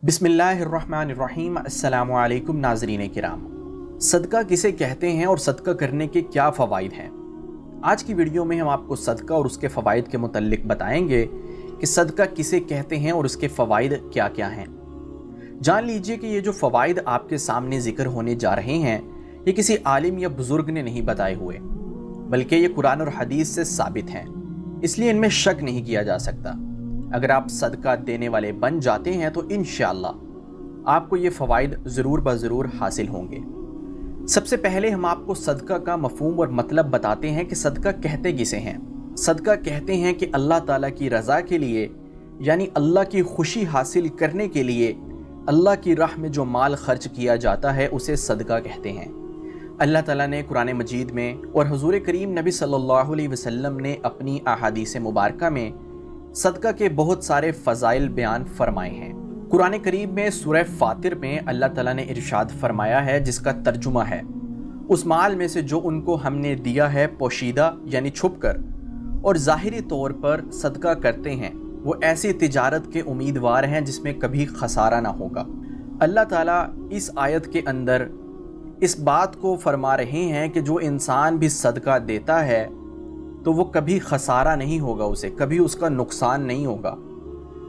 बिस्मिल्लाहिर्रहमानिर्रहीम। अस्सलामु अलैकुम नाज़रीन किराम। सदका किसे कहते हैं और सदका करने के क्या फ़वाइद हैं। आज की वीडियो में हम आपको सदका और उसके फ़वाइद के मुतल्लिक बताएंगे कि सदका किसे कहते हैं और उसके फ़वाइद क्या क्या हैं। जान लीजिए कि ये जो फ़वाइद आपके सामने ज़िक्र होने जा रहे हैं ये किसी आलिम या बुज़ुर्ग ने नहीं बताए हुए, बल्कि ये कुरान और हदीस से साबित हैं, इसलिए इनमें शक नहीं किया जा सकता। अगर आप सदका देने वाले बन जाते हैं तो इंशाअल्लाह आपको ये फ़वाइद ज़रूर ब ज़रूर हासिल होंगे। सबसे पहले हम आपको सदका का मफ़हूम और मतलब बताते हैं कि सदका कहते किसे हैं। सदका कहते हैं कि अल्लाह ताला की रज़ा के लिए, यानी अल्लाह की खुशी हासिल करने के लिए अल्लाह की राह में जो माल खर्च किया जाता है उसे सदका कहते हैं। अल्लाह ताला ने कुरान मजीद में और हुज़ूर करीम नबी सल्लल्लाहु अलैहि वसल्लम ने अपनी अहादीस मुबारका में सदका के बहुत सारे फ़ज़ाइल बयान फरमाए हैं। कुरान करीम में सूरह फातिर में अल्लाह ताला ने इरशाद फरमाया है, जिसका तर्जुमा है, उस माल में से जो उनको हमने दिया है पोशीदा यानी छुप कर और ज़ाहिरी तौर पर सदका करते हैं, वो ऐसी तिजारत के उम्मीदवार हैं जिसमें कभी खसारा ना होगा। अल्लाह ताला इस आयत के अंदर इस बात को फरमा रहे हैं कि जो इंसान भी सदका देता है तो वो कभी खसारा नहीं होगा, उसे कभी उसका नुकसान नहीं होगा।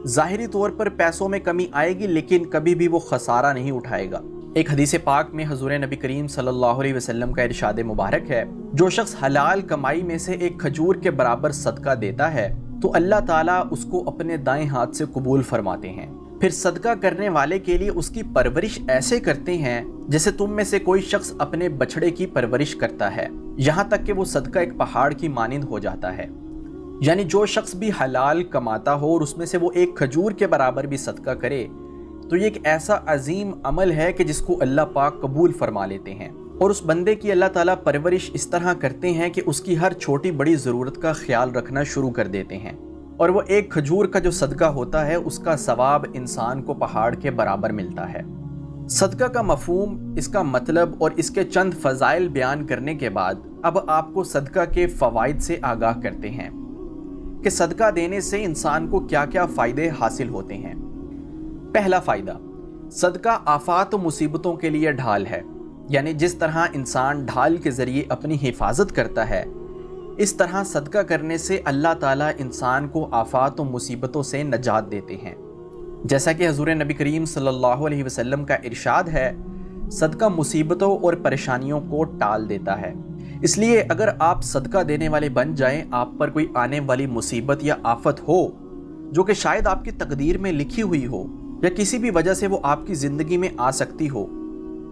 ज़ाहिरी तौर पर पैसों में कमी आएगी लेकिन कभी भी वो खसारा नहीं उठाएगा। एक हदीस पाक में हुज़ूर नबी करीम सल्लल्लाहु अलैहि वसल्लम का इरशाद मुबारक है, जो शख्स हलाल कमाई में से एक खजूर के बराबर सदका देता है तो अल्लाह ताला उसको अपने दाएं हाथ से कबूल फरमाते हैं। फिर सदका करने वाले के लिए उसकी परवरिश ऐसे करते हैं जैसे तुम में से कोई शख्स अपने बछड़े की परवरिश करता है, यहाँ तक कि वो सदका एक पहाड़ की मानिंद हो जाता है। यानी जो शख्स भी हलाल कमाता हो और उसमें से वो एक खजूर के बराबर भी सदका करे तो ये एक ऐसा अजीम अमल है कि जिसको अल्लाह पाक कबूल फरमा लेते हैं। और उस बंदे की अल्लाह ताला परवरिश इस तरह करते हैं कि उसकी हर छोटी बड़ी ज़रूरत का ख्याल रखना शुरू कर देते हैं, और वो एक खजूर का जो सदका होता है उसका सवाब इंसान को पहाड़ के बराबर मिलता है। सदका का मफहूम, इसका मतलब और इसके चंद फ़ज़ाइल बयान करने के बाद अब आपको सदका के फ़वाइद से आगाह करते हैं कि सदका देने से इंसान को क्या क्या फ़ायदे हासिल होते हैं। पहला फ़ायदा, सदका आफ़ात व मुसीबतों के लिए ढाल है। यानी जिस तरह इंसान ढाल के ज़रिए अपनी हिफाजत करता है, इस तरह सदका करने से अल्लाह ताला इंसान को आफ़ात व मुसीबतों से नजात देते हैं। जैसा कि हुज़ूर नबी करीम सल्लल्लाहु अलैहि वसल्लम का इरशाद है, सदका मुसीबतों और परेशानियों को टाल देता है। इसलिए अगर आप सदका देने वाले बन जाएं, आप पर कोई आने वाली मुसीबत या आफत हो जो कि शायद आपकी तकदीर में लिखी हुई हो या किसी भी वजह से वो आपकी ज़िंदगी में आ सकती हो,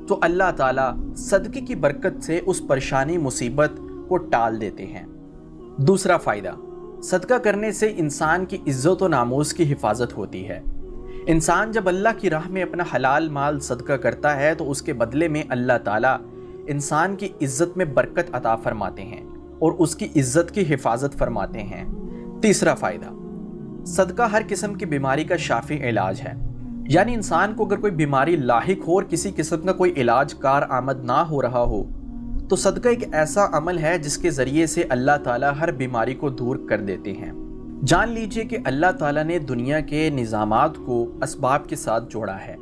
तो अल्लाह ताला सदके की बरकत से उस परेशानी मुसीबत को टाल देते हैं। दूसरा फ़ायदा, सदका करने से इंसान की इज़्ज़त व नामूस की हिफाजत होती है। इंसान जब अल्लाह की राह में अपना हलाल माल सदका करता है तो उसके बदले में अल्लाह ताला इंसान की इज़्ज़त में बरकत अता फरमाते हैं और उसकी इज़्ज़त की हिफाजत फरमाते हैं। तीसरा फ़ायदा, सदका हर किस्म की बीमारी का शाफ़ी इलाज है। यानी इंसान को अगर कोई बीमारी लाहिक हो और किसी किस्म का कोई इलाज कार आमद ना हो रहा हो तो सदका एक ऐसा अमल है जिसके ज़रिए से अल्लाह ताला हर बीमारी को दूर कर देते हैं। जान लीजिए कि अल्लाह ताला ने दुनिया के निज़ामात को असबाब के साथ जोड़ा है।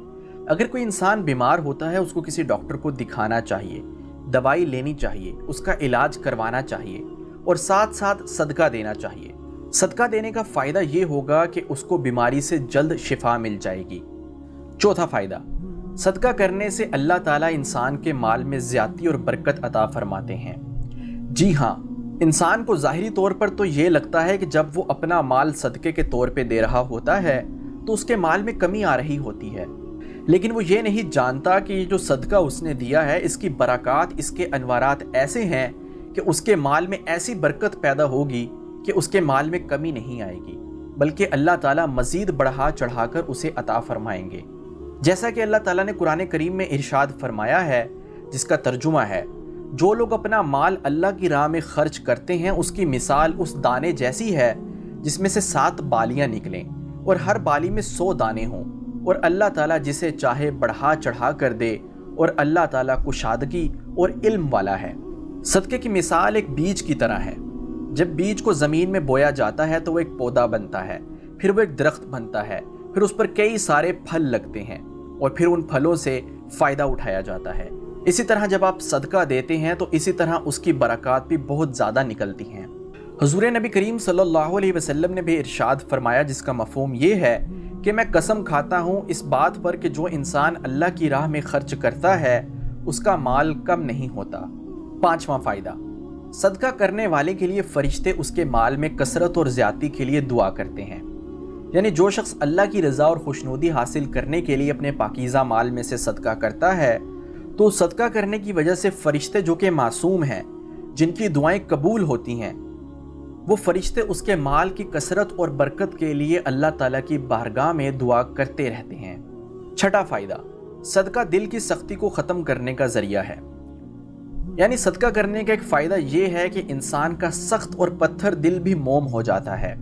अगर कोई इंसान बीमार होता है उसको किसी डॉक्टर को दिखाना चाहिए, दवाई लेनी चाहिए, उसका इलाज करवाना चाहिए और साथ साथ सदका देना चाहिए। सदका देने का फ़ायदा ये होगा कि उसको बीमारी से जल्द शिफा मिल जाएगी। चौथा फ़ायदा, सदका करने से अल्लाह ताला इंसान के माल में ज़्यादती और बरकत अता फरमाते हैं। जी हाँ, इंसान को ज़ाहिरी तौर पर तो ये लगता है कि जब वो अपना माल सदके के तौर पे दे रहा होता है तो उसके माल में कमी आ रही होती है, लेकिन वो ये नहीं जानता कि ये जो सदका उसने दिया है इसकी बरक़ात, इसके अनवारात ऐसे हैं कि उसके माल में ऐसी बरकत पैदा होगी कि उसके माल में कमी नहीं आएगी, बल्कि अल्लाह ताला मज़ीद बढ़ा चढ़ाकर उसे अता फरमाएंगे। जैसा कि अल्लाह ताला ने कुरान करीम में इरशाद फरमाया है, जिसका तर्जुमा है, जो लोग अपना माल अल्लाह की राह में खर्च करते हैं उसकी मिसाल उस दाने जैसी है जिसमें से 7 बालियां निकलें और हर बाली में 100 दाने हों, और अल्लाह ताला जिसे चाहे बढ़ा चढ़ा कर दे, और अल्लाह ताला कुशादगी और इल्म वाला है। सदके की मिसाल एक बीज की तरह है। जब बीज को ज़मीन में बोया जाता है तो वो एक पौधा बनता है, फिर वो एक दरख्त बनता है, फिर उस पर कई सारे फल लगते हैं और फिर उन फलों से फ़ायदा उठाया जाता है। इसी तरह जब आप सदका देते हैं तो इसी तरह उसकी बरक़ात भी बहुत ज़्यादा निकलती हैं। हुज़ूर नबी करीम सल्लल्लाहु अलैहि वसल्लम ने भी इरशाद फरमाया, जिसका मफ़हूम ये है कि मैं कसम खाता हूँ इस बात पर कि जो इंसान अल्लाह की राह में खर्च करता है उसका माल कम नहीं होता। पाँचवां फ़ायदा, सदका करने वाले के लिए फ़रिश्ते उसके माल में कसरत और ज़्यादती के लिए दुआ करते हैं। यानी जो शख्स अल्लाह की रज़ा और खुशनुदी हासिल करने के लिए अपने पाकीज़ा माल में से सदका करता है तो सदका करने की वजह से फ़रिश्ते जो कि मासूम हैं, जिनकी दुआएं कबूल होती हैं, वो फ़रिश्ते उसके माल की कसरत और बरकत के लिए अल्लाह ताला की बारगाह में दुआ करते रहते हैं। छठा फ़ायदा, सदका दिल की सख्ती को ख़त्म करने का ज़रिया है। यानी सदका करने का एक फ़ायदा ये है कि इंसान का सख्त और पत्थर दिल भी मोम हो जाता है,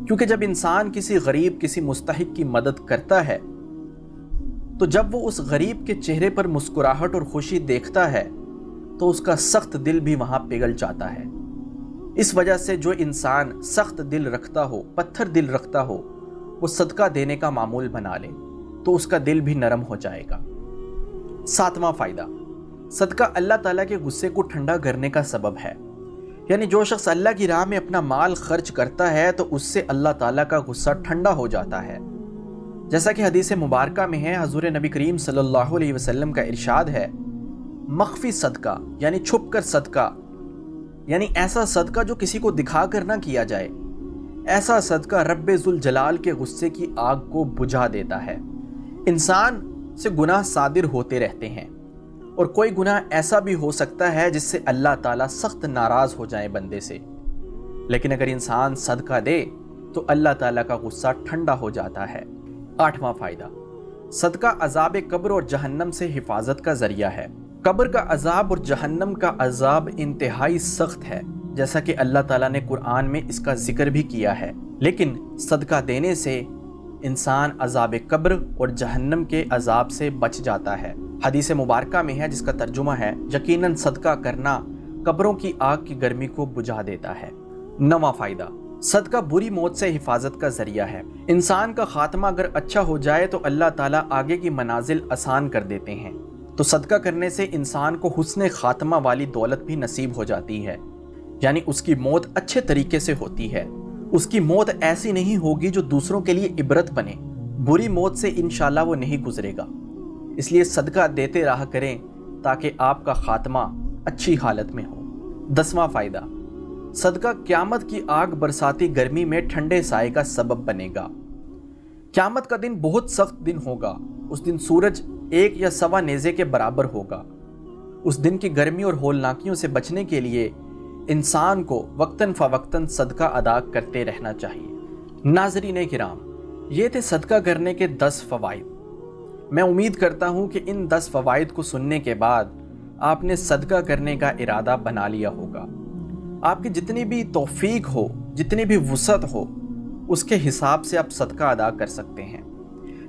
क्योंकि जब इंसान किसी गरीब, किसी मुस्तहिक की मदद करता है तो जब वो उस गरीब के चेहरे पर मुस्कुराहट और खुशी देखता है तो उसका सख्त दिल भी वहाँ पिघल जाता है। इस वजह से जो इंसान सख्त दिल रखता हो, पत्थर दिल रखता हो, वो सदका देने का मामूल बना ले तो उसका दिल भी नरम हो जाएगा। सातवां फ़ायदा, सदका अल्लाह ताला के गुस्से को ठंडा करने का सबब है। यानी जो शख्स अल्लाह की राह में अपना माल खर्च करता है तो उससे अल्लाह ताला का गुस्सा ठंडा हो जाता है। जैसा कि हदीस मुबारका में है, हुज़ूर नबी करीम सल्लल्लाहु अलैहि वसल्लम का इरशाद है, मख्फी सदका यानी छुप कर सदका, यानी ऐसा सदका जो किसी को दिखा कर ना किया जाए, ऐसा सदका रब्बे जुल जलाल के गुस्से की आग को बुझा देता है। इंसान से गुनाह सादिर होते रहते हैं और कोई गुनाह ऐसा भी हो सकता है जिससे अल्लाह ताला सख्त नाराज़ हो जाए बंदे से, लेकिन अगर इंसान सदका दे तो अल्लाह ताला का गुस्सा ठंडा हो जाता है। आठवां फ़ायदा, सदका अज़ाब कब्र और जहन्नम से हिफाजत का ज़रिया है। कब्र का अज़ाब और जहन्नम का अज़ाब इंतहाई सख्त है, जैसा कि अल्लाह ताला ने कुरान में इसका जिक्र भी किया है, लेकिन सदका देने से इंसान अज़ाब कब्र और जहन्नम के अज़ाब से बच जाता है। हदीस मुबारका में है, जिसका तर्जुमा है, यकीनन सदका करना कब्रों की आग की गर्मी को बुझा देता है। नवां फ़ायदा, सदका बुरी मौत से हिफाजत का ज़रिया है। इंसान का खात्मा अगर अच्छा हो जाए तो अल्लाह ताला आगे की मनाजिल आसान कर देते हैं, तो सदका करने से इंसान को हुस्न खात्मा वाली दौलत भी नसीब हो जाती है। यानी उसकी मौत अच्छे तरीके से होती है, उसकी मौत ऐसी नहीं होगी जो दूसरों के लिए इबरत बने। बुरी मौत से इंशाल्लाह वो नहीं गुजरेगा। इसलिए सदका देते रहा करें ताकि आपका खात्मा अच्छी हालत में हो। 10वां फ़ायदा, सदका क़यामत की आग बरसाती गर्मी में ठंडे साए का सबब बनेगा। क़यामत का दिन बहुत सख्त दिन होगा। उस दिन सूरज 1 या सवा नेज़े के बराबर होगा। उस दिन की गर्मी और होलनाकियों से बचने के लिए इंसान को वक्तन फ़वक्तन सदका अदा करते रहना चाहिए। नाज़रीन किराम, ये थे सदका करने के 10 फ़वाइद। मैं उम्मीद करता हूँ कि इन 10 फ़वाइद को सुनने के बाद आपने सदका करने का इरादा बना लिया होगा। आपकी जितनी भी तौफीक हो, जितनी भी वुसअत हो, उसके हिसाब से आप सदका अदा कर सकते हैं।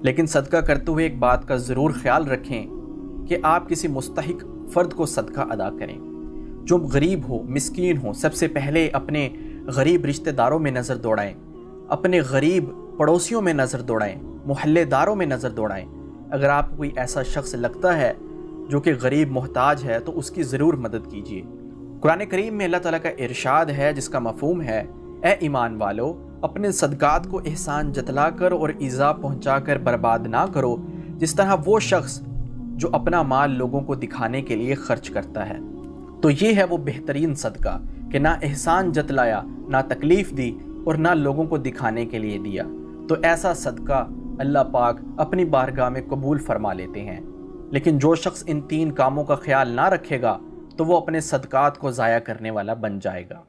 लेकिन सदका करते हुए एक बात का ज़रूर ख्याल रखें कि आप किसी मुस्तहिक फ़र्द को सदका अदा करें। जो गरीब हो, मिस्कीन हो, सबसे पहले अपने गरीब रिश्तेदारों में नज़र दौड़ाएं, अपने गरीब पड़ोसियों में नज़र दौड़ाएं, मोहल्लेदारों में नज़र दौड़ाएं। अगर आपको कोई ऐसा शख्स लगता है जो कि गरीब मोहताज है तो उसकी ज़रूर मदद कीजिए। कुरान करीम में अल्लाह ताला का इरशाद है, जिसका मफ़हूम है, ए ईमान वालो, अपने सदकात को एहसान जतला कर और ईज़ा पहुँचा कर बर्बाद ना करो, जिस तरह वो शख्स जो अपना माल लोगों को दिखाने के लिए खर्च करता है। तो ये है वो बेहतरीन सदका कि ना एहसान जतलाया, ना तकलीफ़ दी और ना लोगों को दिखाने के लिए दिया। तो ऐसा सदका अल्लाह पाक अपनी बारगाह में कबूल फरमा लेते हैं। लेकिन जो शख्स इन 3 कामों का ख्याल ना रखेगा तो वो अपने सदकात को ज़ाया करने वाला बन जाएगा।